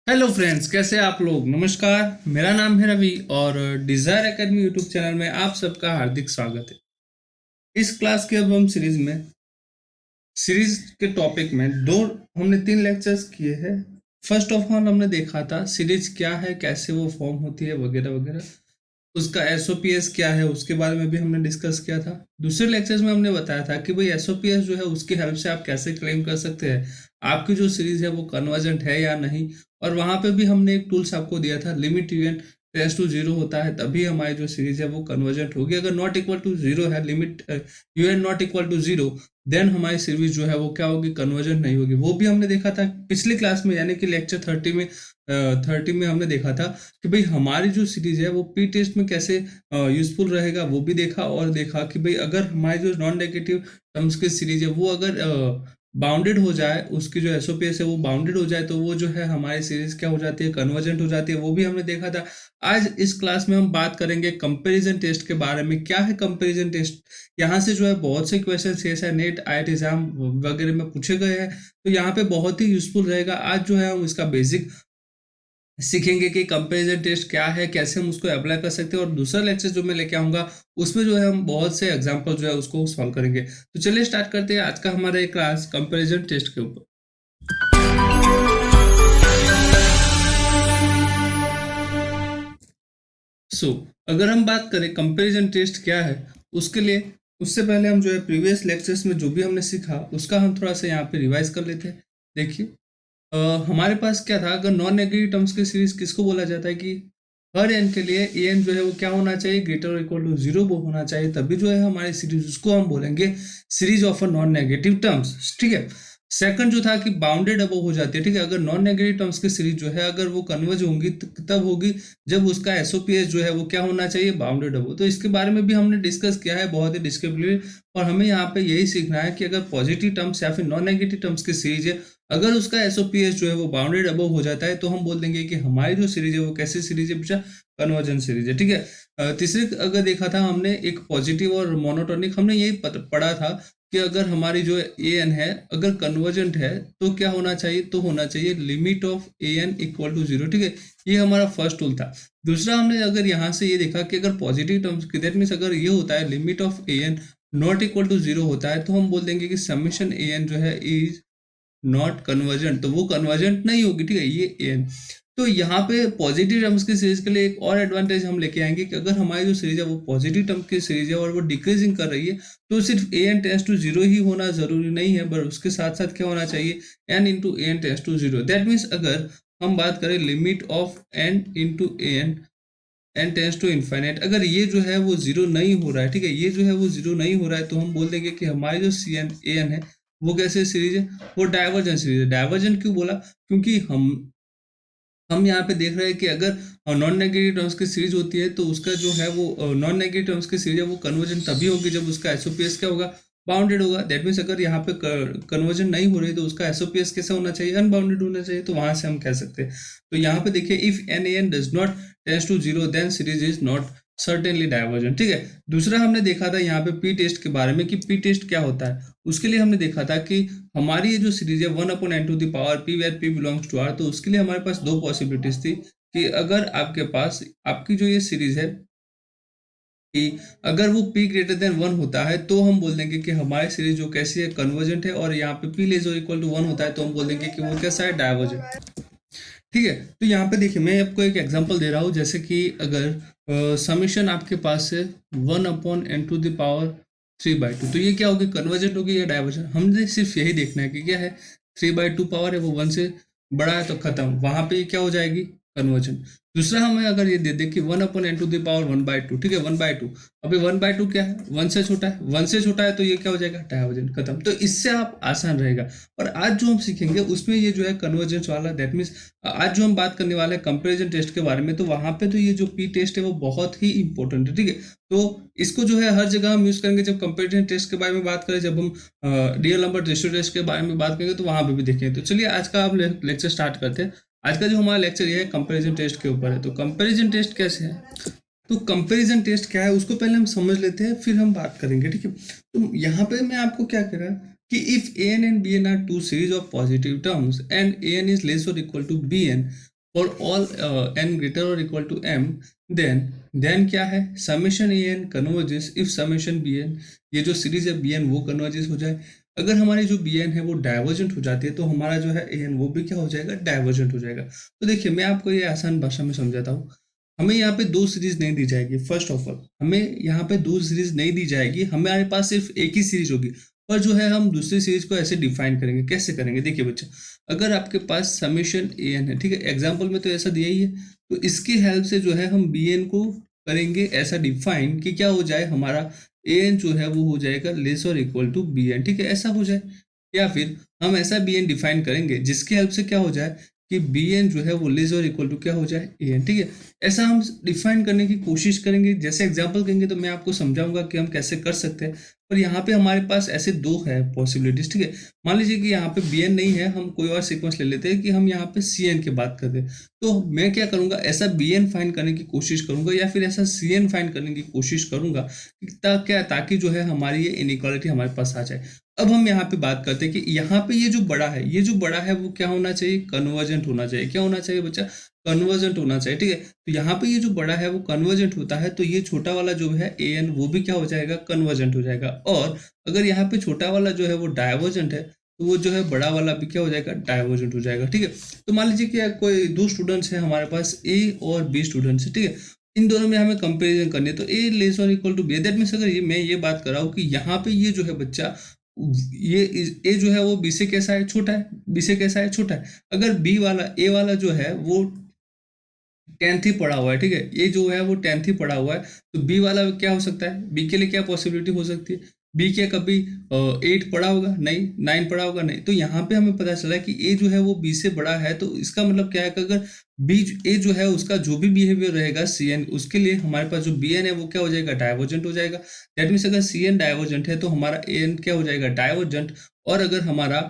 Hello friends, कैसे आप लोग। नमस्कार, मेरा नाम है रवि और डिजायर एकेडमी यूट्यूब चैनल में आप सबका हार्दिक स्वागत है। इस क्लास के अब हम सीरीज के टॉपिक में हमने 3 लेक्चर्स किए हैं। फर्स्ट ऑफ ऑल हमने देखा था सीरीज क्या है, कैसे वो फॉर्म होती है, वगैरह वगैरह। उसका एसओपीएस क्या है उसके बारे में भी हमने डिस्कस किया था। दूसरे लेक्चर्स में हमने बताया था कि भाई एसओपीएस जो है उसकी हेल्प से आप कैसे क्लेम कर सकते हैं आपकी जो सीरीज है वो कन्वर्जेंट है या नहीं। और वहां पे भी हमने एक टूल्स आपको दिया था, limit u n tends to zero होता है तभी हमारी जो सीरीज है वो कन्वर्जेंट होगी। अगर नॉट इक्वल टू जीरो है, limit u n not equal to zero, then हमारी सीरीज जो है वो क्या होगी, कन्वर्जेंट नहीं होगी। वो भी हमने देखा था पिछली क्लास में, यानी कि लेक्चर 30 में हमने देखा था कि भाई हमारी जो सीरीज है वो पी टेस्ट में कैसे यूजफुल रहेगा, वो भी देखा। और देखा कि भाई अगर हमारी जो नॉन नेगेटिव टर्म्स की सीरीज है वो अगर बाउंडेड हो जाए, उसकी जो एसओपीएस है वो बाउंडेड हो जाए, तो वो जो है हमारी सीरीज क्या हो जाती है, कन्वर्जेंट हो जाती है। वो भी हमने देखा था। आज इस क्लास में हम बात करेंगे कंपैरिजन टेस्ट के बारे में। क्या है कंपैरिजन टेस्ट? यहाँ से जो है बहुत से question CSI net IIT exam वगैरह में पूछे गए हैं, तो यहाँ पे बहुत ही यूजफुल रहेगा। आज जो है हम इसका बेसिक सीखेंगे कि कंपैरिजन टेस्ट क्या है, कैसे हम उसको अप्लाई कर सकते हैं। और दूसरा लेक्चर जो मैं लेके आऊंगा उसमें जो है हम बहुत से एग्जांपल जो है उसको सॉल्व करेंगे। तो चलिए स्टार्ट करते हैं आज का हमारा एक क्लास कंपैरिजन टेस्ट के ऊपर। सो अगर हम बात करें कंपैरिजन टेस्ट क्या है, उसके लिए उससे पहले हम जो है प्रीवियस लेक्चर्स में जो भी हमने सीखा उसका हम थोड़ा सा यहाँ पे रिवाइज कर लेते हैं। देखिए, हमारे पास क्या था, अगर नॉन नेगेटिव टर्म्स की सीरीज किसको बोला जाता है कि हर एन के लिए ए एन जो है वो क्या होना चाहिए, ग्रेटर और इक्वल टू जीरो वो होना चाहिए, तभी जो है हमारी सीरीज, उसको हम बोलेंगे series of a non negative terms. ठीक है। सेकंड जो था कि बाउंडेड अबव हो जाती है। ठीक है, अगर नॉन नेगेटिव टर्म्स की सीरीज जो है अगर वो कन्वर्ज होंगी तब होगी जब उसका एसओपीएस जो है वो क्या होना चाहिए, बाउंडेड अबव। तो इसके बारे में भी हमने डिस्कस किया है बहुत ही डिस्क्रिप्टिवली। और हमें यहाँ पे यही सीखना है कि अगर पॉजिटिव टर्म्स या फिर नॉन नेगेटिव टर्म्स की सीरीज है, अगर उसका एसओपीएस जो है वो बाउंडेड अबव हो जाता है, तो हम बोल देंगे कि हमारी जो सीरीज है वो कैसी सीरीज है, बेटा, कन्वर्जन सीरीज है। ठीक है। तीसरी अगर देखा था हमने एक पॉजिटिव और मोनोटोनिक, हमने यही पढ़ा था कि अगर हमारी जो ए एन है अगर कन्वर्जेंट है तो क्या होना चाहिए, तो होना चाहिए limit of a n equal to zero. ठीक है, ये हमारा फर्स्ट टूल था। दूसरा हमने अगर यहाँ से ये देखा कि अगर पॉजिटिव टर्म्स की, दैट मीन्स अगर ये होता है limit of a n not equal to zero होता है, तो हम बोल देंगे कि समेशन ए एन जो है इज नॉट कन्वर्जेंट, तो वो कन्वर्जेंट नहीं होगी। ठीक है, ये एन। तो यहाँ पे पॉजिटिव टर्म्स की सीरीज के लिए एक और एडवांटेज हम लेके आएंगे कि अगर हमारी जो सीरीज है वो पॉजिटिव टर्म की सीरीज है और वो डिक्रीजिंग कर रही है, तो सिर्फ ए एन टेंस टू जीरो ही होना जरूरी नहीं है, पर उसके साथ साथ क्या होना चाहिए, n into a n tends to zero. That means अगर हम बात करें limit of n into a n n tends to infinite, अगर ये जो है वो जीरो नहीं हो रहा है, ठीक है, ये जो है वो जीरो नहीं हो रहा है, तो हम बोल देंगे कि हमारी जो सी एन ए एन है वो कैसे सीरीज है, वो डाइवर्जेंट सीरीज है। डाइवर्जेंट क्यों बोला? क्योंकि हम यहाँ पे देख रहे हैं कि अगर नॉन नेगेटिव टर्म्स की सीरीज होती है तो उसका जो है वो नॉन नेगेटिव टर्म्स की सीरीज है वो कन्वर्जन तभी होगी जब उसका एसओपीएस क्या होगा, बाउंडेड होगा। दैट मीन्स अगर यहाँ पे कन्वर्जन नहीं हो रही तो उसका एसओपीएस कैसा होना चाहिए, अनबाउंडेड होना चाहिए। तो वहां से हम कह सकते हैं। तो यहाँ पे देखिए, if n a n does not tends to zero then series is not certainly divergent. ठीक है। दूसरा हमने देखा था यहाँ पे पी टेस्ट के बारे में कि पी टेस्ट क्या होता है। उसके लिए हमने देखा था कि हमारी ये जो सीरीज है one upon n to the power p where p belongs to R, तो उसके लिए हमारे पास दो पॉसिबिलिटीज थी कि अगर आपके पास आपकी जो ये सीरीज है कि अगर वो p ग्रेटर देन वन होता है तो हम बोल देंगे कि हमारी सीरीज जो कैसी है, कन्वर्जेंट है। और यहाँ पे p लेस और इक्वल टू वन होता है तो हम बोल देंगे कि वो कैसा है, डाइवर्जेंट। ठीक है। तो यहाँ पे देखिए, मैं आपको एक एग्जांपल दे रहा हूँ। जैसे कि अगर समीशन आपके पास है one upon n to the power 3/2, तो ये क्या होगी, कन्वर्जेंट होगी या डाइवर्जेंट? हमने सिर्फ यही देखना है कि क्या है, 3/2 पावर है वो वन से बड़ा है तो खत्म, वहां पे ये क्या हो जाएगी, कन्वर्जेंट। दूसरा हमें अगर ये दे दे कि one upon n to the power 1/2, ठीक है, 1/2, अभी 1/2 क्या है, वन से छोटा है, वन से छोटा है तो ये क्या हो जाएगा, डाइवर्जेंट, खत्म। तो इससे आप आसान रहेगा। और आज जो हम सीखेंगे उसमें ये जो है कन्वर्जेंस वाला, दैट मीन्स आज जो हम बात करने वाले हैं कंपैरिजन टेस्ट के बारे में, तो वहां पे तो ये जो पी टेस्ट है वो बहुत ही इंपॉर्टेंट है। ठीक है। तो इसको जो है हर जगह हम यूज करेंगे जब कंपैरिजन टेस्ट के बारे में बात करें, जब हम रियल नंबर रेशियो टेस्ट के बारे में बात करेंगे तो वहां पे भी देखेंगे। तो चलिए आज का हम लेक्चर स्टार्ट करते हैं। आज का जो हमारा लेक्चर ये है कंपैरिजन टेस्ट के ऊपर है। तो कंपैरिजन टेस्ट कैसे है, तो कंपैरिजन टेस्ट क्या है उसको पहले हम समझ लेते हैं, फिर हम बात करेंगे। ठीक है। तो यहाँ पे मैं आपको क्या कह रहा कि if an and bn are two series of positive terms and an is less or equal to bn, for all n greater और इक्वल टू m, देन क्या है, summation a n converges if summation b n, ये जो series है B N वो converges हो जाए। अगर हमारी जो बी एन है वो डाइवर्जेंट हो जाती है तो हमारा जो है ए एन वो भी क्या हो जाएगा, डाइवर्जेंट हो जाएगा। तो देखिए मैं आपको ये आसान भाषा में समझाता हूँ। हमें यहाँ पे दो सीरीज नहीं दी जाएगी, फर्स्ट ऑफ ऑल हमें यहाँ पे दो सीरीज नहीं दी जाएगी, हमारे पास सिर्फ एक ही सीरीज होगी। पर जो है हम दूसरी सीरीज को ऐसे डिफाइन करेंगे, कैसे करेंगे, देखिए बच्चा, अगर आपके पास समेशन ए एन है, ठीक है, एग्जाम्पल में तो ऐसा दिया ही है, तो इसकी हेल्प से जो है हम बी एन को करेंगे ऐसा डिफाइन कि क्या हो जाए, हमारा ए एन जो है वो हो जाएगा लेस और इक्वल टू बी एन, ठीक है, ऐसा हो जाए। या फिर हम ऐसा बी एन डिफाइन करेंगे जिसकी हेल्प से क्या हो जाए कि बी एन जो है वो लेस और इक्वल टू क्या हो जाए, ए एन, ठीक है। ऐसा हम डिफाइन करने की कोशिश करेंगे, जैसे एग्जांपल करेंगे तो मैं आपको समझाऊंगा कि हम कैसे कर सकते हैं। पर यहाँ पे हमारे पास ऐसे दो है पॉसिबिलिटीज, ठीक है। मान लीजिए कि यहाँ पे बी एन नहीं है, हम कोई और सीक्वेंस ले लेते हैं कि हम यहाँ पे सी एन की बात करते हैं, तो मैं क्या करूंगा, ऐसा बी एन फाइंड करने की कोशिश करूंगा या फिर ऐसा सी एन फाइंड करने की कोशिश करूंगा ताकि जो है हमारी ये इनइक्वालिटी हमारे पास आ जाए। अब हम यहाँ पे बात करते हैं कि यहाँ पे ये जो बड़ा है, ये जो बड़ा है वो क्या होना चाहिए, कन्वर्जेंट होना चाहिए। क्या होना चाहिए बच्चा, कन्वर्जेंट होना चाहिए, ठीक है। तो यहाँ पे ये जो बड़ा है वो कन्वर्जेंट होता है तो ये छोटा वाला जो है ए एन वो भी क्या हो जाएगा, कन्वर्जेंट हो जाएगा। और अगर यहाँ पे छोटा वाला जो है वो डाइवर्जेंट है तो वो जो है बड़ा वाला भी क्या हो जाएगा, डाइवर्जेंट हो जाएगा, ठीक है। तो मान लीजिए कि कोई दो स्टूडेंट्स है हमारे पास, ए और बी स्टूडेंट्स है, ठीक है। इन दोनों में हमें कंपेरिजन करनी है, तो ए लेस और equal to b, that means अगर ये मैं ये बात कर रहा हूँ कि यहाँ पे ये जो है बच्चा, ये ए जो है वो बी से कैसा है, छोटा है, बी से कैसा है, छोटा है। अगर बी वाला, ए वाला जो है वो 10th ही पढ़ा हुआ है, ठीक है, ये जो है वो 10th ही पढ़ा हुआ है, तो बी वाला क्या हो सकता है, बी के लिए क्या पॉसिबिलिटी हो सकती है, बी क्या कभी 8 पढ़ा होगा, नहीं, 9 पढ़ा होगा, नहीं। तो यहाँ पे हमें पता चला कि ए जो है वो बी से बड़ा है, तो इसका मतलब क्या है कि अगर बी ए जो है उसका जो भी बिहेवियर रहेगा सी एन, उसके लिए हमारे पास जो बी एन है वो क्या हो जाएगा, डाइवर्जेंट हो जाएगा। दैट मीन्स अगर सी एन डाइवर्जेंट है तो हमारा ए एन क्या हो जाएगा, डाइवर्जेंट। और अगर हमारा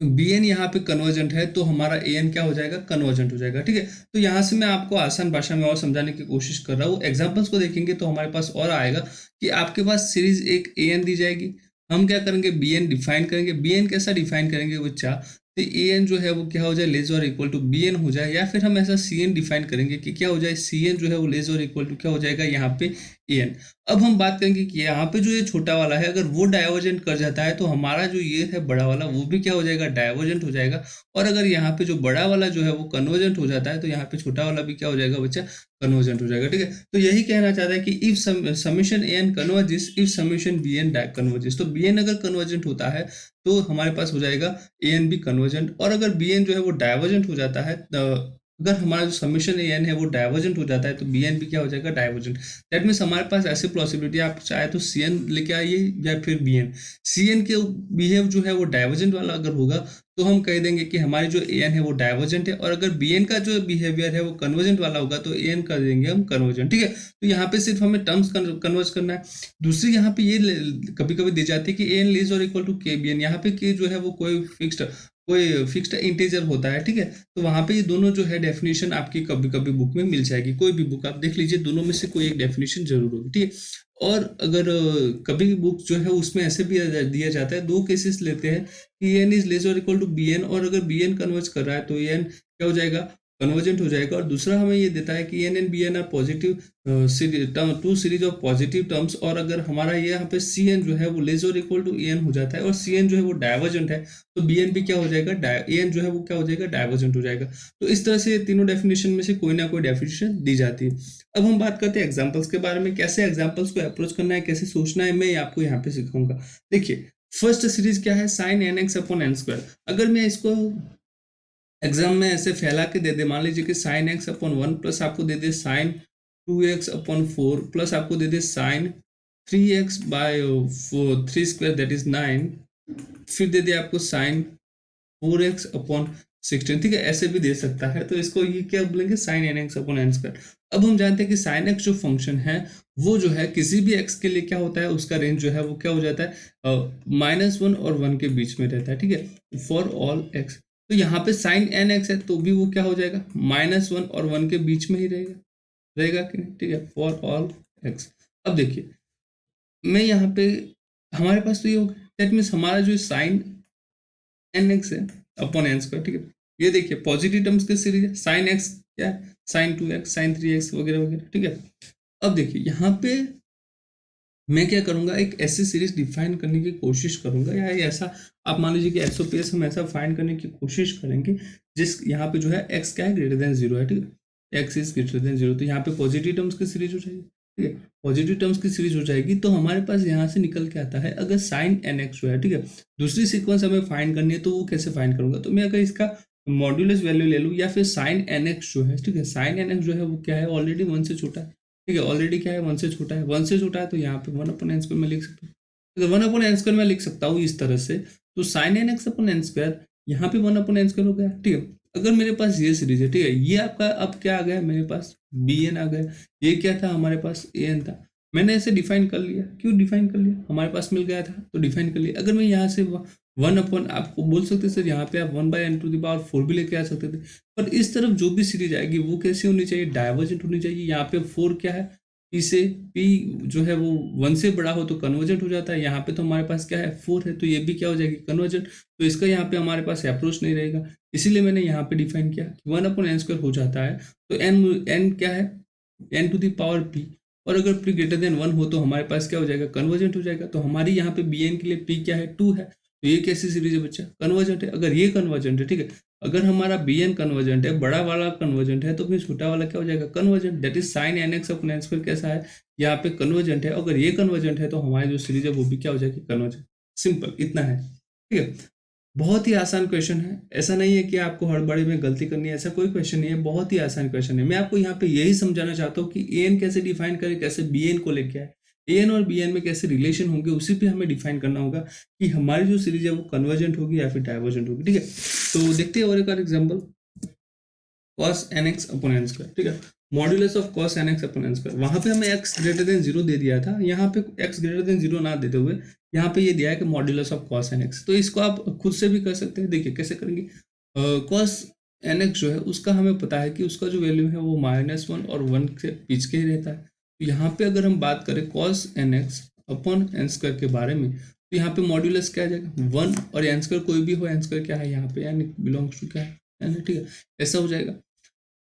बी एन यहाँ पे कन्वर्जेंट है तो हमारा ए एन क्या हो जाएगा, कन्वर्जेंट हो जाएगा, ठीक है। तो यहाँ से मैं आपको आसान भाषा में और समझाने की कोशिश कर रहा हूँ। एग्जाम्पल्स को देखेंगे तो हमारे पास और आएगा कि आपके पास सीरीज एक ए एन दी जाएगी, हम क्या करेंगे, बी एन डिफाइन करेंगे। बी एन कैसा डिफाइन करेंगे बच्चा, तो ए एन जो है वो क्या हो जाए, लेस और इक्वल टू बी एन हो जाए। या फिर हम ऐसा सी एन डिफाइन करेंगे कि क्या हो जाए, सी एन जो है वो लेस और इक्वल टू क्या हो जाएगा, यहाँ पे ए एन। अब हम बात करेंगे कि यहाँ पे जो ये छोटा वाला है अगर वो डाइवर्जेंट कर जाता है तो हमारा जो ये है बड़ा वाला वो भी क्या हो जाएगा, डाइवर्जेंट हो जाएगा। और अगर यहाँ पे जो बड़ा वाला जो है वो कन्वर्जेंट हो जाता है तो यहाँ पे छोटा वाला भी क्या हो जाएगा बच्चा, कन्वर्जेंट हो जाएगा, ठीक है। तो यही कहना चाहता है कि if summation a n converges if summation b n converges, तो बी एन अगर कन्वर्जेंट होता है तो हमारे पास हो जाएगा ए एन भी कन्वर्जेंट। और अगर बी एन जो है वो डाइवर्जेंट हो जाता है, अगर हमारा जो समेशन ए एन है वो डाइवर्जेंट हो जाता है तो बी एन भी क्या हो जाएगा, डाइवर्जेंट। दैट मीन्स हमारे पास ऐसी पॉसिबिलिटी, आप चाहे तो सी एन लेके आइए या फिर बी एन। सी एन के बिहेव जो है वो डाइवर्जेंट वाला अगर होगा तो हम कह देंगे कि हमारी जो ए एन है वो डाइवर्जेंट है। और अगर बी एन का जो बिहेवियर है वो कन्वर्जेंट वाला होगा तो ए एन कर देंगे हम कन्वर्जेंट, ठीक है। तो यहाँ पे सिर्फ हमें टर्म्स कन्वर्ज करना है। दूसरी यहाँ पे ये कभी कभी दी जाती है कि ए एन लेस और इक्वल टू के बी एन, यहाँ पे के जो है वो कोई फिक्स्ड इंटीजर होता है, ठीक है। तो वहां पे ये दोनों जो है डेफिनेशन आपकी कभी कभी बुक में मिल जाएगी, कोई भी बुक आप देख लीजिए, दोनों में से कोई एक डेफिनेशन जरूर होगी, ठीक है। और अगर कभी बुक जो है उसमें ऐसे भी दिया जाता है, दो केसेस लेते हैं कि एन इज लेस और इक्वल टू बी एन, और अगर बी एन कन्वर्ज कर रहा है तो एन क्या हो जाएगा, कन्वर्जेंट हो जाएगा। और दूसरा हमें ये देता है कि n and b n are positive two series of positive terms, और अगर हमारा ये यहाँ पे सी एन जो है वो लेस और इक्वल टू ए एन हो जाता है और सी एन जो है वो डाइवर्जेंट है तो बी एन भी क्या हो जाएगा, ए एन जो है वो क्या हो जाएगा, डाइवर्जेंट हो जाएगा। तो इस तरह से तीनों डेफिनेशन में से कोई ना कोई डेफिनेशन दी जाती है। अब हम बात करते हैं एग्जाम्पल्स के बारे में, कैसे एग्जाम्पल्स को अप्रोच करना है, कैसे सोचना है, मैं आपको यहाँ पे सिखाऊंगा। देखिए फर्स्ट सीरीज क्या है, sine n x upon n square. अगर मैं इसको एग्जाम में ऐसे फैला के दे दे, मान लीजिए कि साइन एक्स अपॉन 1 प्लस आपको दे दे साइन 2x अपॉन 4 प्लस आपको दे दे sine 3x by 3 square that is 9, फिर दे दे आपको साइन 4x अपॉन 16, ठीक है, ऐसे भी दे सकता है। तो इसको ये क्या बोलेंगे, sine n x upon n square. अब हम जानते हैं कि साइन एक्स जो फंक्शन है वो जो है किसी भी एक्स के लिए क्या होता है, उसका रेंज जो है वो क्या हो जाता है, -1 और 1 के बीच में रहता है, ठीक है, फॉर ऑल एक्स। तो यहाँ पे साइन एन एक्स है तो भी वो क्या हो जाएगा, -1 और 1 के बीच में ही रहेगा, रहेगा कि नहीं, ठीक है, फॉर ऑल एक्स। अब देखिए मैं यहाँ पे, हमारे पास तो ये हो गया, दैट मीन्स हमारा जो साइन एन एक्स है अपॉन एन स्क्वायर, ठीक है। ये देखिए पॉजिटिव टर्म्स की सीरीज है, साइन एक्स क्या है, साइन 2x, साइन 3x वगैरह वगैरह, ठीक है। अब देखिए यहाँ पे मैं क्या करूंगा, एक ऐसी सीरीज डिफाइन करने की कोशिश करूंगा, या ऐसा आप मान लीजिए कि एसओपीएस हम ऐसा फाइंड करने की कोशिश करेंगे जिस यहाँ पे जो है एक्स क्या है, ग्रेटर देन जीरो है, ठीक है, x is greater than zero, तो यहाँ पे पॉजिटिव टर्म्स की सीरीज हो जाएगी, ठीक है, पॉजिटिव टर्म्स की सीरीज हो जाएगी। तो हमारे पास यहाँ से निकल के आता है, अगर साइन एन एक्स जो है, ठीक है, दूसरी सीक्वेंस हमें फाइंड करनी है, तो वो कैसे फाइंड करूंगा, तो मैं अगर इसका मॉड्यूलस वैल्यू ले लूँ, या फिर साइन एन एक्स जो है, ठीक है, साइन एन एक्स जो है वो क्या है, ऑलरेडी 1 से छोटा है, ठीक है, ऑलरेडी क्या है, 1 से छोटा है, 1 से छोटा है, तो यहाँ पे 1/n² में लिख सकता हूँ। अगर 1/n² में लिख सकता हूँ इस तरह से, तो sign n x upon n², यहाँ पे 1/n² हो गया, ठीक है। अगर मेरे पास ये सीरीज है, ठीक है, ये आपका अब क्या आ गया मेरे पास, bn आ गया, ये क्या था हमारे पास, an था, मैंने ऐसे डिफाइन कर लिया, क्यों डिफाइन कर लिया, हमारे पास मिल गया था तो डिफाइन कर लिया। अगर मैं यहाँ से 1 आपको बोल सकते सर, यहाँ पे आप 1/n⁴ भी लेके आ सकते थे, पर इस तरफ जो भी सीरीज आएगी वो कैसी होनी चाहिए, डाइवर्जेंट होनी चाहिए। यहाँ पे 4 क्या है, पी से पी जो है वो 1 से बड़ा हो तो कन्वर्जेंट हो जाता है, यहाँ पे तो हमारे पास क्या है 4 है, तो ये भी क्या हो जाएगी, कन्वर्जेंट, तो इसका यहाँ पे हमारे पास अप्रोच नहीं रहेगा, इसीलिए मैंने यहाँ पे डिफाइन किया कि 1/n² हो जाता है, तो एन क्या है, n⁴p, और अगर p ग्रेटर देन 1 हो तो हमारे पास क्या हो जाएगा, कन्वर्जेंट हो जाएगा। तो हमारी यहाँ पे bn के लिए p क्या है, 2 है, तो ये कैसी सीरीज है बच्चा, कन्वर्जेंट है। अगर ये कन्वर्जेंट है, ठीक है, अगर हमारा bn कन्वर्जेंट है, बड़ा वाला कन्वर्जेंट है, तो फिर छोटा वाला क्या हो जाएगा, convergent, that is sine nx/n² कैसा है, यहाँ पे कन्वर्जेंट है। अगर ये कन्वर्जेंट है तो हमारी जो सीरीज है वो भी क्या हो जाएगी, कन्वर्जेंट। सिंपल इतना है, ठीक है। बहुत ही आसान क्वेश्चन है, ऐसा नहीं है कि आपको हड़बड़ी में गलती करनी है, ऐसा कोई क्वेश्चन नहीं है, बहुत ही आसान क्वेश्चन है। मैं आपको यहाँ पे यही समझाना चाहता हूँ कि an कैसे डिफाइन करें, कैसे bn को लेके आए, an और bn में कैसे रिलेशन होंगे, उसी पे हमें डिफाइन करना होगा कि हमारी जो सीरीज है वो कन्वर्जेंट होगी या फिर डाइवर्जेंट होगी, ठीक है। तो देखते हैं और एक एग्जाम्पल, cos nx/n², ठीक है, मॉड्यूलस ऑफ cos nx/n², वहां पे हमें x ग्रेटर देन 0 दे दिया था, यहाँ पे x ग्रेटर देन 0 ना देते हुए यहाँ पे ये दिया है कि मॉड्यूलस ऑफ cos nx, तो इसको आप खुद से भी कर सकते हैं। देखिए कैसे करेंगे, cos nx जो है उसका हमें पता है कि उसका जो वैल्यू है वो -1 और 1 के बीच के ही रहता है। तो यहाँ पे अगर हम बात करें cos nx/n² के बारे में, तो यहाँ पे मॉड्यूलस क्या आ जाएगा, 1, और n² कोई भी हो, n² क्या है यहाँ पे, यानी बिलोंग्स टू क्या है, ठीक है, ऐसा हो जाएगा।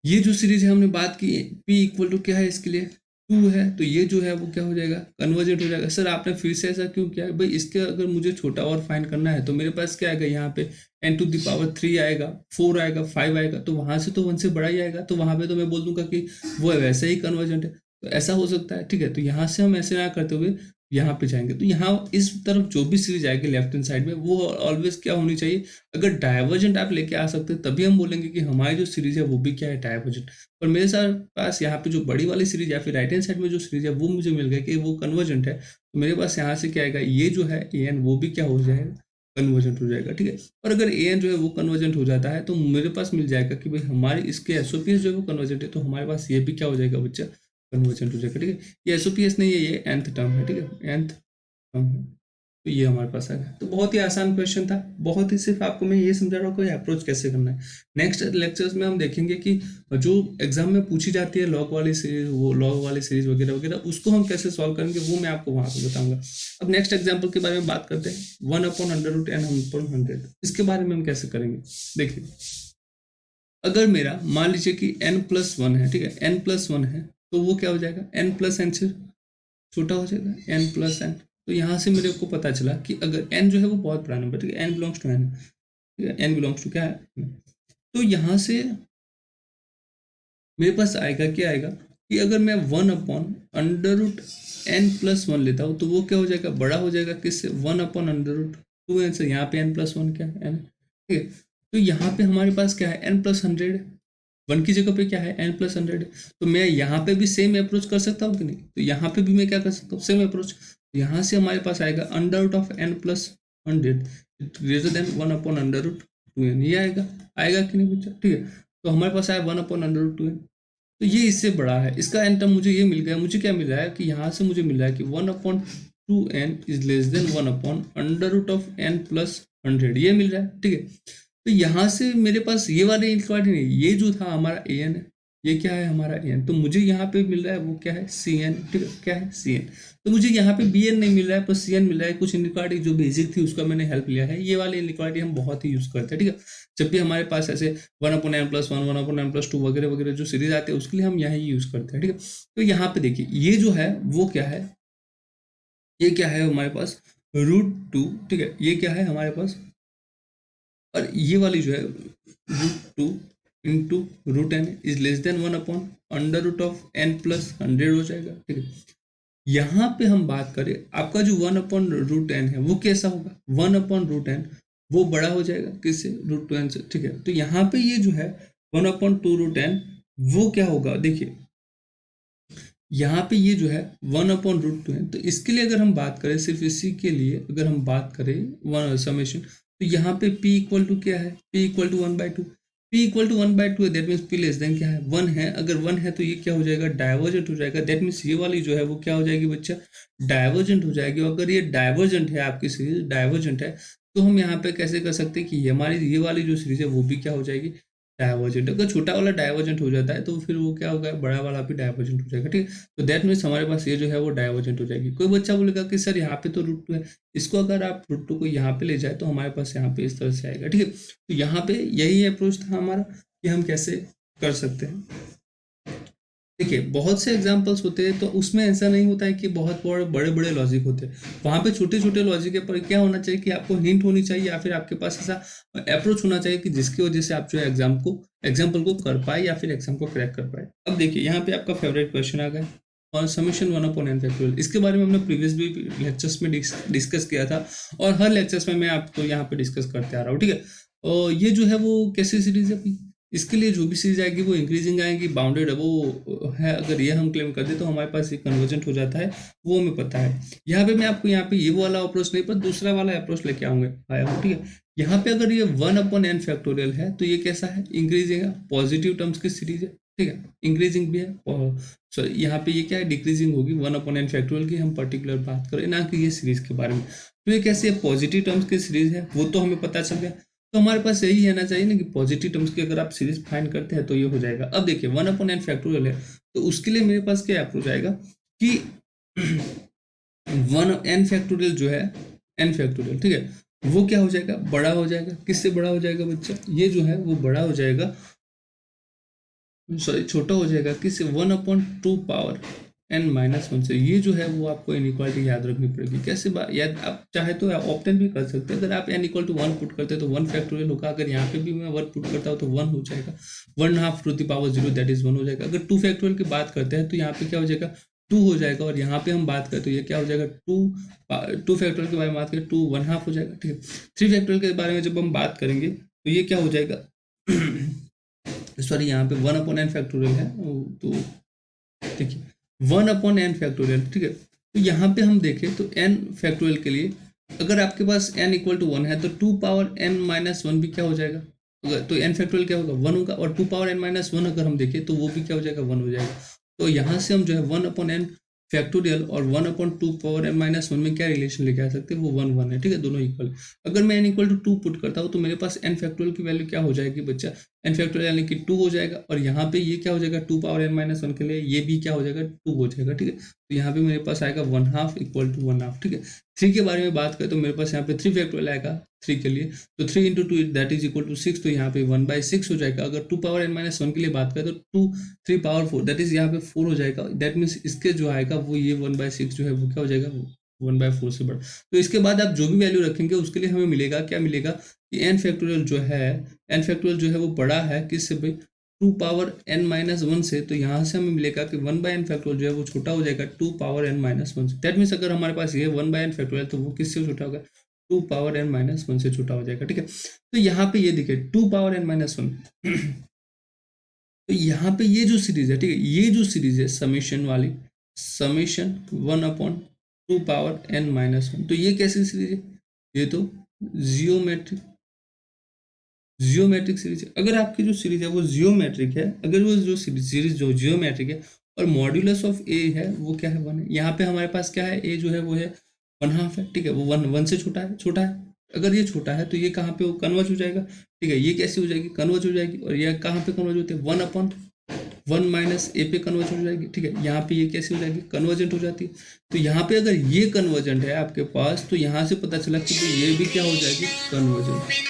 ये जो सीरीज है हमने बात की, p इक्वल टू क्या है इसके लिए, 2 है, तो ये जो है वो क्या हो जाएगा, कन्वर्जेंट हो जाएगा। सर आपने फिर से ऐसा क्यों किया है भाई, इसके अगर मुझे छोटा और फाइंड करना है तो मेरे पास क्या आएगा, यहाँ पे n⁴ आएगा, 4 आएगा, 5 आएगा, तो वहां से तो 1 से बड़ा ही आएगा, तो वहां पे तो मैं बोल दूंगा कि वो वैसे ही कन्वर्जेंट है, तो ऐसा हो सकता है, ठीक है। तो यहाँ से हम ऐसे ना करते हुए यहाँ पे जाएंगे, तो यहाँ इस तरफ जो भी सीरीज आएगी लेफ्ट हैंड साइड में वो ऑलवेज क्या होनी चाहिए, अगर डाइवर्जेंट आप लेके आ सकते हैं तभी हम बोलेंगे कि हमारी जो सीरीज है वो भी क्या है, डाइवर्जेंट। और मेरे साथ पास यहाँ पे जो बड़ी वाली सीरीज या फिर राइट हैंड साइड में जो सीरीज है वो मुझे मिल गया कि वो कन्वर्जेंट है, तो मेरे पास यहाँ से क्या आएगा, ये जो है an वो भी क्या हो जाएगा, कन्वर्जेंट हो जाएगा, ठीक है। और अगर an जो है वो कन्वर्जेंट हो जाता है तो मेरे पास मिल जाएगा कि भाई हमारे इसके एसओपीएस जो है वो कन्वर्जेंट है, तो हमारे पास ये भी क्या हो जाएगा बच्चा, कन्वर्जेंट हो जाएगा, ठीक है। ये एसओपीएस नहीं है, ये nth टर्म है, ठीक है, nth टर्म है, तो ये हमारे पास आ गया। तो बहुत ही आसान क्वेश्चन था, बहुत ही, सिर्फ आपको मैं ये समझा रहा हूँ कि अप्रोच कैसे करना है। नेक्स्ट लेक्चर्स में हम देखेंगे कि जो एग्जाम में पूछी जाती है लॉग वाली सीरीज, वो लॉग वाली सीरीज वगैरह वगैरह, उसको हम कैसे सॉल्व करेंगे वो मैं आपको वहां पे बताऊंगा। अब नेक्स्ट एग्जाम्पल के बारे में बात करते हैं, 1/√n/100, इसके बारे में हम कैसे करेंगे। देखिए अगर मेरा मान लीजिए कि n+1 है, ठीक है, n+1 है, तो वो क्या हो जाएगा, n+n से छोटा हो जाएगा, n+n। तो यहाँ से मेरे को पता चला कि अगर n जो है वो बहुत बड़ा नंबर, ठीक है, n बिलोंग्स टू n, ठीक है, n बिलोंग्स टू क्या है, तो यहाँ से मेरे पास आएगा क्या आएगा कि अगर मैं 1/√n+1 लेता हूँ तो वो क्या हो जाएगा, बड़ा हो जाएगा किससे, 1/√2n से। यहाँ पे n+1 क्या है, n, ठीक है। तो यहाँ पे हमारे पास क्या है, n+100, 1 की जगह पे क्या है, n+100, तो मैं यहाँ पे भी सेम अप्रोच कर सकता हूँ कि नहीं, तो यहाँ पे भी मैं क्या कर सकता हूँ, सेम अप्रोच। यहाँ से हमारे पास आएगा √n+100 ग्रेटर देन 1/√2n, ये आएगा, आएगा कि नहीं बच्चा, ठीक है। तो हमारे पास आया 1/√2n, तो ये इससे बड़ा है, इसका एन टर्म मुझे ये मिल गया। मुझे क्या मिल रहा है कि यहाँ से मुझे मिल रहा है कि 1/2n is less than 1/√n+100, ये मिल रहा है, ठीक है। तो यहाँ से मेरे पास ये वाले इंक्वायरी नहीं, ये जो था हमारा an है, ये क्या है हमारा एन, तो मुझे यहाँ पे मिल रहा है वो क्या है सी एन, ठीक है, क्या है सी एन। तो मुझे यहाँ पे बी एन नहीं मिल रहा है पर सी एन मिल रहा है। कुछ इनइक्वालिटी जो बेसिक थी उसका मैंने हेल्प लिया है। ये वाली इनइक्वालिटी हम बहुत ही यूज करते हैं, ठीक है। जब भी हमारे पास ऐसे 1/n+1, 1/n+2 वगैरह वगैरह जो सीरीज आते हैं उसके लिए हम यहाँ यूज करते हैं, ठीक है। तो यहाँ पे देखिए ये जो है वो क्या है, ये क्या है हमारे पास √2, ठीक है, ये क्या है हमारे पास, और ये वाली जो है √2 into √n is less than 1/√n+100 हो जाएगा, ठीक है। यहाँ पे हम बात करें आपका जो 1/√n है वो कैसा होगा, 1/√n वो बड़ा हो जाएगा किससे, √2n से, ठीक है। तो यहाँ पे ये जो है 1/2√n वो क्या होगा, देखिए यहाँ पे ये जो है 1/√2 है। तो इसके लिए अगर हम बात करें, सिर्फ इसी के लिए अगर हम बात करें वन समेशन, तो यहाँ पे p इक्वल टू क्या है, p equal to 1/2, p equal to 1/2 है, that means p less than क्या है 1 है। अगर 1 है तो ये क्या हो जाएगा, डाइवर्जेंट हो जाएगा, दैट मीन्स ये वाली जो है वो क्या हो जाएगी बच्चा, डाइवर्जेंट हो जाएगी। अगर ये डाइवर्जेंट है, आपकी सीरीज डाइवर्जेंट है, तो हम यहाँ पे कैसे कर सकते हैं कि हमारी ये वाली जो सीरीज है वो भी क्या हो जाएगी, डाइवर्जेंट। अगर छोटा वाला डाइवर्जेंट हो जाता है तो फिर वो क्या होगा, बड़ा वाला भी डाइवर्जेंट हो जाएगा, ठीक है। तो दैट मीन्स हमारे पास ये जो है वो डाइवर्जेंट हो जाएगी। कोई बच्चा बोलेगा कि सर यहाँ पे तो √2 है, इसको अगर आप √2 को यहाँ पे ले जाए तो हमारे पास यहाँ पे इस तरह से आएगा, ठीक है। तो यहाँ पे यही अप्रोच था हमारा कि हम कैसे कर सकते हैं। देखिए बहुत से एग्जाम्पल्स होते हैं तो उसमें ऐसा नहीं होता है कि बहुत बड़े बड़े लॉजिक होते हैं, वहाँ पे छोटे छोटे लॉजिक के पर क्या होना चाहिए कि आपको हिंट होनी चाहिए या फिर आपके पास ऐसा अप्रोच होना चाहिए कि जिसकी वजह से आप जो है एग्जाम्पल को कर पाए या फिर एग्जाम को क्रैक कर पाए। अब देखिए यहाँ पे आपका फेवरेट क्वेश्चन आ गया और समीशन 1/n, इसके बारे में हमने प्रीवियस भी लेक्चर्स में डिस्कस किया था और हर लेक्चर्स में मैं आपको यहाँ पे डिस्कस करते आ रहा हूँ, ठीक है। और ये जो है वो कैसी सीरीज है, इसके लिए जो भी सीरीज आएगी वो इंक्रीजिंग आएगी, बाउंडेड है वो है। अगर ये हम क्लेम कर दे तो हमारे पास ये कन्वर्जेंट हो जाता है, वो हमें पता है। यहाँ पे मैं आपको यहाँ पे ये वाला अप्रोच नहीं पर दूसरा वाला अप्रोच लेके आया हूँ, ठीक है। यहाँ पे अगर ये 1/n है तो ये कैसा है, इंक्रीजिंग है, पॉजिटिव टर्म्स की सीरीज है, ठीक है, इंक्रीजिंग भी है। और सॉरी यहाँ पे ये क्या है, डिक्रीजिंग होगी 1/n की हम पर्टिकुलर बात करें, ना कि ये सीरीज के बारे में। तो ये कैसे पॉजिटिव टर्म्स की सीरीज है वो तो हमें पता चल गया। तो हमारे पास यही रहना चाहिए ना कि पॉजिटिव टर्म्स की अगर आप सीरीज फाइंड करते हैं तो ये हो जाएगा। अब देखिए 1/n है तो उसके लिए मेरे पास क्या अप्रोच आएगा कि 1n जो है n, ठीक है, वो क्या हो जाएगा, बड़ा हो जाएगा। किससे बड़ा हो जाएगा बच्चा, ये जो है वो बड़ा हो जाएगा, सॉरी छोटा हो जाएगा किससे, 1/2 से। ये जो है वो आपको इनइक्वालिटी याद रखनी पड़ेगी। कैसे याद, आप चाहे तो ऑप्टेन भी कर सकते हैं। अगर आप n=1 पुट करते हैं तो 1 होगा। अगर यहाँ पे भी मैं 1 पुट करता हूँ तो 1 हो जाएगा, 1/2 दैट इज 1 हो जाएगा। अगर 2 की बात करते हैं तो यहाँ पे क्या हो जाएगा, 2 हो जाएगा। और यहाँ पे हम बात करें तो ये क्या हो जाएगा, 2 के बारे में बात करें 2 1/2 हो जाएगा, ठीक है। 3 के बारे में जब हम बात करेंगे तो ये क्या हो जाएगा सॉरी यहाँ पे 1/n है, तो देखिए 1/n, ठीक है। तो यहाँ पे हम देखें तो n के लिए अगर आपके पास n=1 है तो 2/n-1 भी क्या हो जाएगा, तो n क्या होगा, 1 होगा। और 2/n-1 अगर हम देखें तो वो भी क्या हो जाएगा, 1 हो जाएगा। तो यहाँ से हम जो है 1/n और 1/2/n-1 में क्या रिलेशन लेके आ सकते हैं, वो 1 है, ठीक है, दोनों इक्वल। अगर मैं n=2 पुट करता हूँ तो मेरे पास n की वैल्यू क्या हो जाएगी बच्चा, n यानी कि 2 हो जाएगा। और यहाँ पे ये क्या हो जाएगा, 2/n-1 के लिए ये भी क्या हो जाएगा, 2 हो जाएगा, ठीक है। तो यहाँ पे मेरे पास आएगा 1/2 = 1/2, ठीक है। 3 के बारे में बात करें तो मेरे पास यहाँ पे 3 आएगा 3 के लिए, तो 3 × 2 दैट इज इक्वल टू 6, तो यहाँ पे 1/6 हो जाएगा। अगर 2/n-1 के लिए बात करें तो 3/4 दैट इज यहाँ पे 4 हो जाएगा। दैट मीन्स इसके जो आएगा वो ये 1/6 जो है वो क्या हो जाएगा, 1/4 से बड़ा। तो इसके बाद आप जो भी वैल्यू रखेंगे उसके लिए हमें मिलेगा, क्या मिलेगा कि n जो है वो बड़ा है किससे भाई, 2/n-1 से। तो यहाँ से हमें मिलेगा कि 1/n जो है वो छोटा हो जाएगा 2/n-1 से। दैट मीन्स अगर हमारे पास ये 1/n है तो वो किससे छोटा होगा, 2/n-1 से छोटा हो जाएगा, ठीक है। तो यहाँ पे ये देखिए 2/n-1 तो यहाँ पे ये जो सीरीज है, ठीक है, ये जो सीरीज है समेशन वाली, समेशन 1/2/n-1, तो ये कैसी सीरीज है, ये तो जियोमेट्रिक सीरीज है। अगर आपकी जो सीरीज है वो जियोमेट्रिक है, अगर वो जो सीरीज जो जियोमेट्रिक है और मॉड्यूलस ऑफ ए है वो क्या है, 1 है। यहाँ पे हमारे पास क्या है, ए जो है वो है 1/2 है, ठीक है, वो 1 से छोटा है। अगर ये छोटा है तो ये कहाँ पे वो कन्वर्ज हो जाएगा, ठीक है, ये कैसे हो जाएगी, कन्वर्ज हो जाएगी। और ये कहाँ पे कन्वर्ज होते हैं, 1/2 1 माइनस ए पे कन्वर्जेंट हो जाएगी, ठीक है। यहाँ पे ये कैसे हो जाएगी, कन्वर्जेंट हो जाती है। तो यहाँ पे अगर ये कन्वर्जेंट है आपके पास, तो यहाँ से पता चला कि ये भी क्या हो जाएगी, कन्वर्जेंट,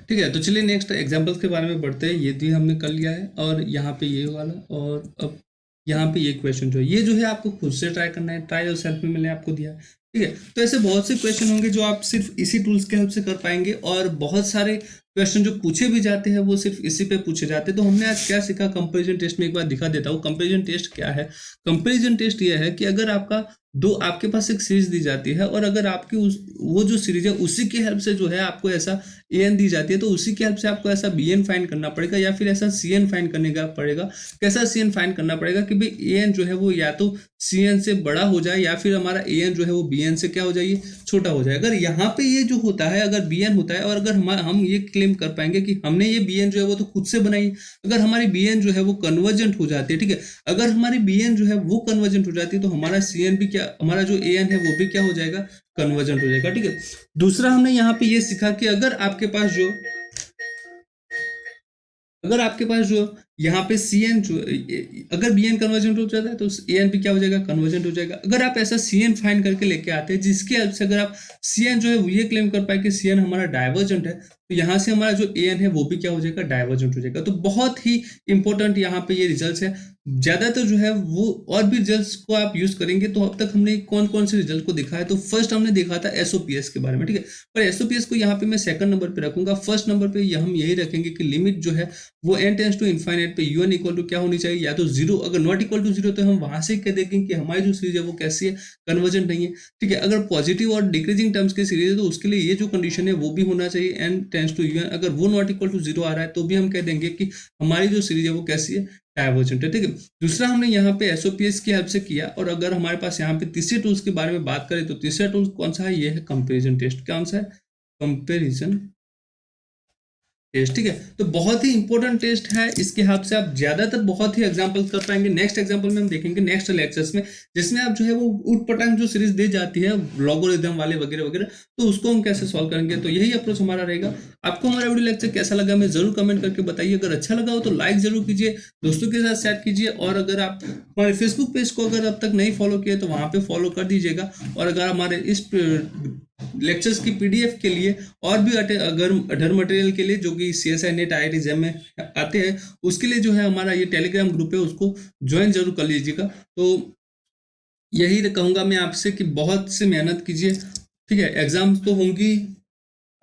ठीक है। तो चलिए नेक्स्ट एग्जांपल्स के बारे में बढ़ते हैं। ये भी हमने कर लिया है, और यहाँ पे ये वाला, और अब यहाँ पे ये क्वेश्चन जो है, ये जो है आपको खुद से ट्राई करना है, ट्राई और सेल्फ में मैंने आपको दिया है, ठीक है। तो ऐसे बहुत से क्वेश्चन होंगे जो आप सिर्फ इसी टूल्स के हेल्प से कर पाएंगे, और बहुत सारे क्वेश्चन जो पूछे भी जाते हैं वो सिर्फ इसी पे पूछे जाते हैं। तो हमने आज क्या सीखा, कंपैरिजन टेस्ट में एक बार दिखा देता हूँ। कंपैरिजन टेस्ट क्या है, कंपैरिजन टेस्ट ये है कि अगर आपके पास एक सीरीज दी जाती है, और अगर आपकी वो जो सीरीज है उसी की हेल्प से जो है आपको ऐसा एन दी जाती है, तो उसी की हेल्प से आपको ऐसा बी एन फाइंड करना पड़ेगा, या फिर ऐसा सी एन फाइंड करने का पड़ेगा। कैसा सी एन फाइंड करना पड़ेगा कि भाई ए एन जो है वो या तो सी एन से बड़ा हो जाए, या फिर हमारा ए एन जो है वो बी एन से क्या हो जाए, छोटा हो जाए। अगर यहाँ पे ये जो होता है, अगर बी एन होता है, और अगर हम ये क्लेम कर पाएंगे कि हमने ये बी एन जो है वो तो खुद से बनाई, अगर हमारी बी एन जो है वो कन्वर्जेंट हो जाती है, ठीक है, अगर हमारी बी एन जो है वो कन्वर्जेंट हो जाती है, तो हमारा सी एन भी क्या, हमारा जो ए एन है वो भी क्या हो जाएगा, कन्वर्जेंट हो जाएगा, ठीक है। दूसरा हमने यहाँ पे ये सीखा कि अगर आपके पास जो यहाँ पे सी एन जो, अगर बी एन कन्वर्जेंट हो जाता है तो ए एन भी क्या हो जाएगा, कन्वर्जेंट हो जाएगा। अगर आप ऐसा सी एन फाइंड करके लेके आते हैं जिसकी हेल्प से अगर आप सी एन जो है वो ये क्लेम कर पाए कि सी एन हमारा डाइवर्जेंट है, तो यहाँ से हमारा जो ए एन है वो भी क्या हो जाएगा, डाइवर्जेंट हो जाएगा। तो बहुत ही इंपॉर्टेंट यहाँ पे ये रिजल्ट है। ज्यादातर जो है वो और भी रिजल्ट्स को आप यूज करेंगे। तो अब तक हमने कौन कौन से रिजल्ट को देखा है, तो फर्स्ट हमने देखा था एसओपीएस के बारे में, ठीक है। पर एसओपीएस को यहाँ पे मैं सेकंड नंबर पे रखूंगा। फर्स्ट नंबर पे हम यही रखेंगे कि लिमिट जो है वो n टेंड्स टू इनफाइनाइट पे un इक्वल टू क्या होनी चाहिए, या तो जीरो। अगर नॉट इक्वल टू जीरो तो हम वहां से कह देंगे कि हमारी जो सीरीज है वो कैसी है, कन्वर्जेंट नहीं है, ठीक है। अगर पॉजिटिव और डिक्रीजिंग टर्म्स की सीरीज है तो उसके लिए ये जो कंडीशन है वो भी होना चाहिए, n टेंड्स टू un। अगर वो नॉट इक्वल टू जीरो आ रहा है तो भी हम कह देंगे कि हमारी जो सीरीज है वो कैसी है, डाइवर्जेंट है, ठीक है। दूसरा हमने यहाँ पे एसओपीएस की हेल्प से किया। और अगर हमारे पास यहाँ पे तीसरे टूल्स के बारे में बात करें तो तीसरा टूल कौन सा है, ये है कंपैरिजन टेस्ट। कौन सा है, कंपैरिजन टेस्ट, ठीक है। तो बहुत ही इंपॉर्टेंट टेस्ट है, इसके हेल्प से आप ज्यादातर बहुत ही एग्जांपल्स कर पाएंगे। नेक्स्ट एग्जांपल में हम देखेंगे नेक्स्ट लेक्चर्स में, जिसमें आप जो है वो उटपटांग जो सीरीज दी जाती है लॉगरिथम वाले वगैरह वगैरह, तो उसको हम कैसे सॉल्व करेंगे। तो यही अप्रोच हमारा रहेगा। आपको हमारा वीडियो लेक्चर कैसा लगा हमें जरूर कमेंट करके बताइए। अगर अच्छा लगा हो तो लाइक जरूर कीजिए, दोस्तों के साथ शेयर कीजिए, और अगर आप हमारे फेसबुक पेज को अगर अब तक नहीं फॉलो किए तो वहां पे फॉलो कर दीजिएगा। और अगर हमारे इस लेक्चर्स की पीडीएफ के लिए और भी अगर अदर मटेरियल के लिए जो कि सीएसआई नेट आईआईटी जेम में आते हैं, उसके लिए जो है हमारा ये टेलीग्राम ग्रुप है, उसको ज्वाइन जरूर कर लीजिएगा। तो यही कहूंगा मैं आपसे कि बहुत से मेहनत कीजिए, ठीक है। एग्जाम तो होंगी,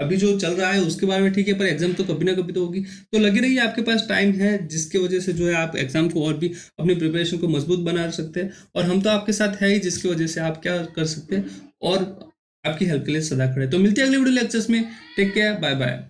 अभी जो चल रहा है उसके बारे में ठीक है, पर एग्जाम तो कभी ना कभी तो होगी। तो लगी रहिए, आपके पास टाइम है, जिसकी वजह से जो है आप एग्जाम को और भी अपनी प्रिपरेशन को मजबूत बना सकते हैं। और हम तो आपके साथ है ही, जिसकी वजह से आप क्या कर सकते हैं, और आपकी हेल्प के लिए सदा खड़े। तो मिलते हैं अगले वीडियो लेक्चर्स में। Take care, bye bye.